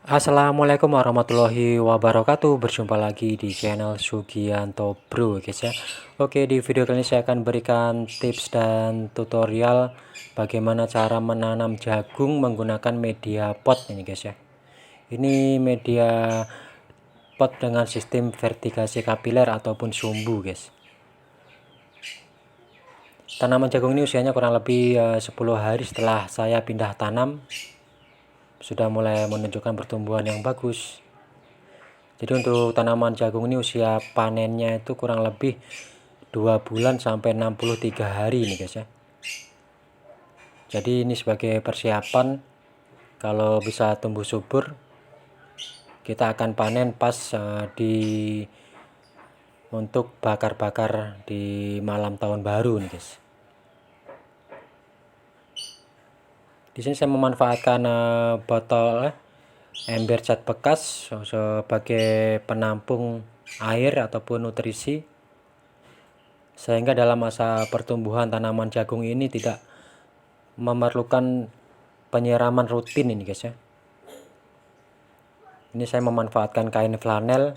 Assalamualaikum warahmatullahi wabarakatuh. Berjumpa lagi di channel Sugianto Bro guys ya. Oke, di video kali ini saya akan berikan tips dan tutorial bagaimana cara menanam jagung menggunakan media pot ini guys ya. Ini media pot dengan sistem vertikasi kapiler ataupun sumbu guys. Tanaman jagung ini usianya kurang lebih 10 hari setelah saya pindah tanam. Sudah mulai menunjukkan pertumbuhan yang bagus. Jadi untuk tanaman jagung ini usia panennya itu kurang lebih 2 bulan sampai 63 hari ini guys ya. Jadi ini sebagai persiapan kalau bisa tumbuh subur, kita akan panen pas untuk bakar-bakar di malam tahun baru nih guys. Di sini saya memanfaatkan botol ember cat bekas sebagai penampung air ataupun nutrisi, sehingga dalam masa pertumbuhan tanaman jagung ini tidak memerlukan penyiraman rutin ini guys ya. Ini saya memanfaatkan kain flanel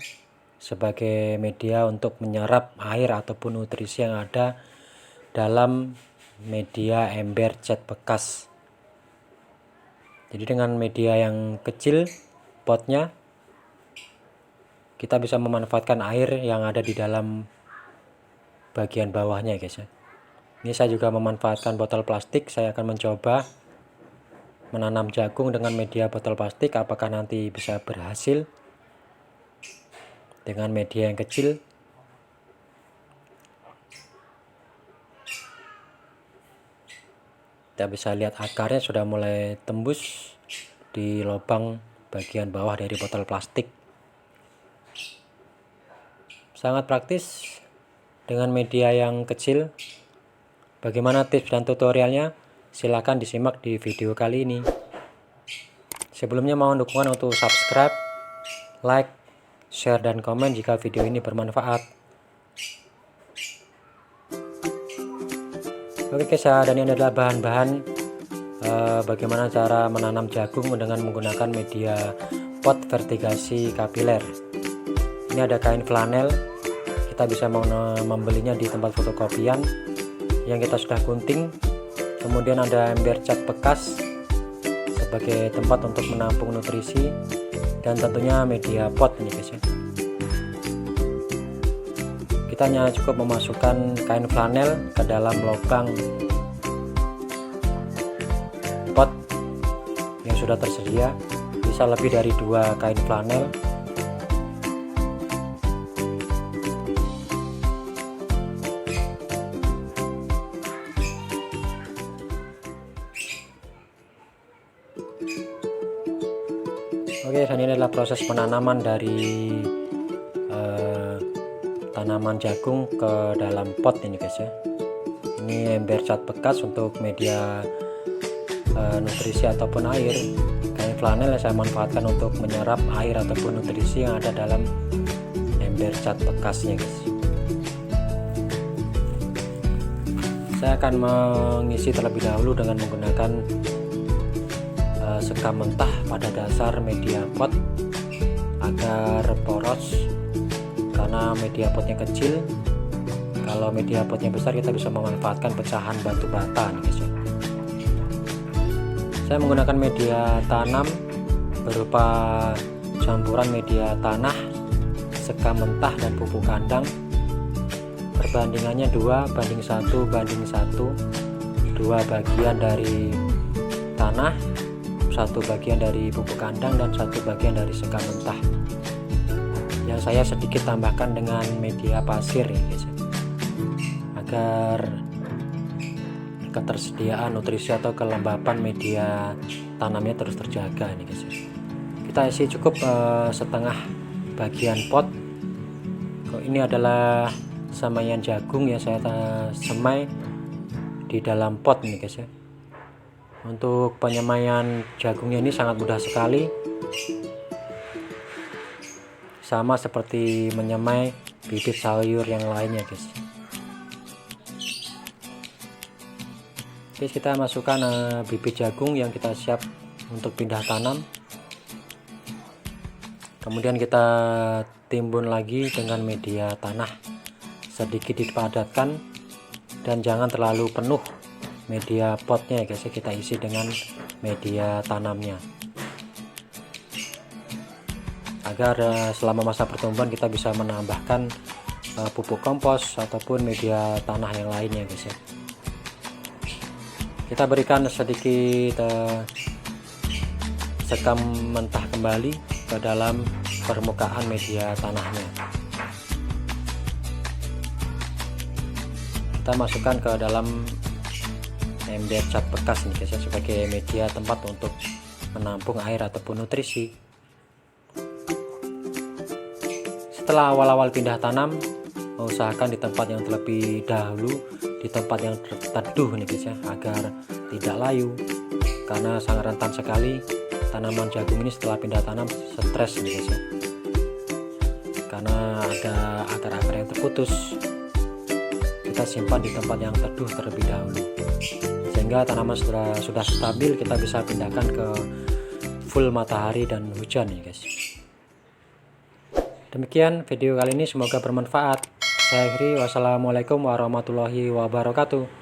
sebagai media untuk menyerap air ataupun nutrisi yang ada dalam media ember cat bekas. Jadi dengan media yang kecil potnya, kita bisa memanfaatkan air yang ada di dalam bagian bawahnya guys ya. Ini saya juga memanfaatkan botol plastik. Saya akan mencoba menanam jagung dengan media botol plastik, apakah nanti bisa berhasil dengan media yang kecil. Kita bisa lihat akarnya sudah mulai tembus di lubang bagian bawah dari botol plastik. Sangat praktis dengan media yang kecil. Bagaimana tips dan tutorialnya? Silahkan disimak di video kali ini. Sebelumnya mohon dukungan untuk subscribe, like, share, dan komen jika video ini bermanfaat. Oke guys, dan ini adalah bahan-bahan bagaimana cara menanam jagung dengan menggunakan media pot vertikasi kapiler. Ini ada kain flanel, kita bisa membelinya di tempat fotokopian yang kita sudah gunting. Kemudian ada ember cat bekas sebagai tempat untuk menampung nutrisi, dan tentunya media pot ini guys ya. Kita hanya cukup memasukkan kain flanel ke dalam lubang pot yang sudah tersedia, bisa lebih dari 2 kain flanel. Oke, dan ini adalah proses penanaman dari tanaman jagung ke dalam pot ini guys ya. Ini ember cat bekas untuk media nutrisi ataupun air. Kain flanel yang saya manfaatkan untuk menyerap air ataupun nutrisi yang ada dalam ember cat bekasnya guys. Saya akan mengisi terlebih dahulu dengan menggunakan sekam mentah pada dasar media pot agar poros, karena media potnya kecil. Kalau media potnya besar, kita bisa memanfaatkan pecahan batu bata nih guys ya. Saya menggunakan media tanam berupa campuran media tanah, sekam mentah, dan pupuk kandang. Perbandingannya 2:1:1, 2 bagian dari tanah, 1 bagian dari pupuk kandang, dan 1 bagian dari sekam mentah. Yang saya sedikit tambahkan dengan media pasir ya guys, agar ketersediaan nutrisi atau kelembapan media tanamnya terus terjaga nih guys. Kita isi cukup setengah bagian pot. Ini adalah semaian jagung yang saya semai di dalam pot nih guys ya. Untuk penyemaian jagungnya ini sangat mudah sekali, sama seperti menyemai bibit sayur yang lainnya guys. Oke, kita masukkan bibit jagung yang kita siap untuk pindah tanam. Kemudian kita timbun lagi dengan media tanah, sedikit dipadatkan dan jangan terlalu penuh media potnya ya guys. Kita isi dengan media tanamnya agar selama masa pertumbuhan kita bisa menambahkan pupuk kompos ataupun media tanah yang lainnya guys ya. Kita berikan sedikit sekam mentah kembali ke dalam permukaan media tanahnya. Kita masukkan ke dalam ember cat bekas nih guys ya, sebagai media tempat untuk menampung air ataupun nutrisi. Setelah awal-awal pindah tanam, usahakan di tempat yang terlebih dahulu, di tempat yang teduh nih guys ya, agar tidak layu, karena sangat rentan sekali tanaman jagung ini setelah pindah tanam stres nih guys ya, karena ada akar-akar yang terputus. Kita simpan di tempat yang teduh terlebih dahulu, sehingga tanaman sudah stabil, kita bisa pindahkan ke full matahari dan hujan nih guys. Demikian video kali ini, semoga bermanfaat. Saya akhiri, wassalamualaikum warahmatullahi wabarakatuh.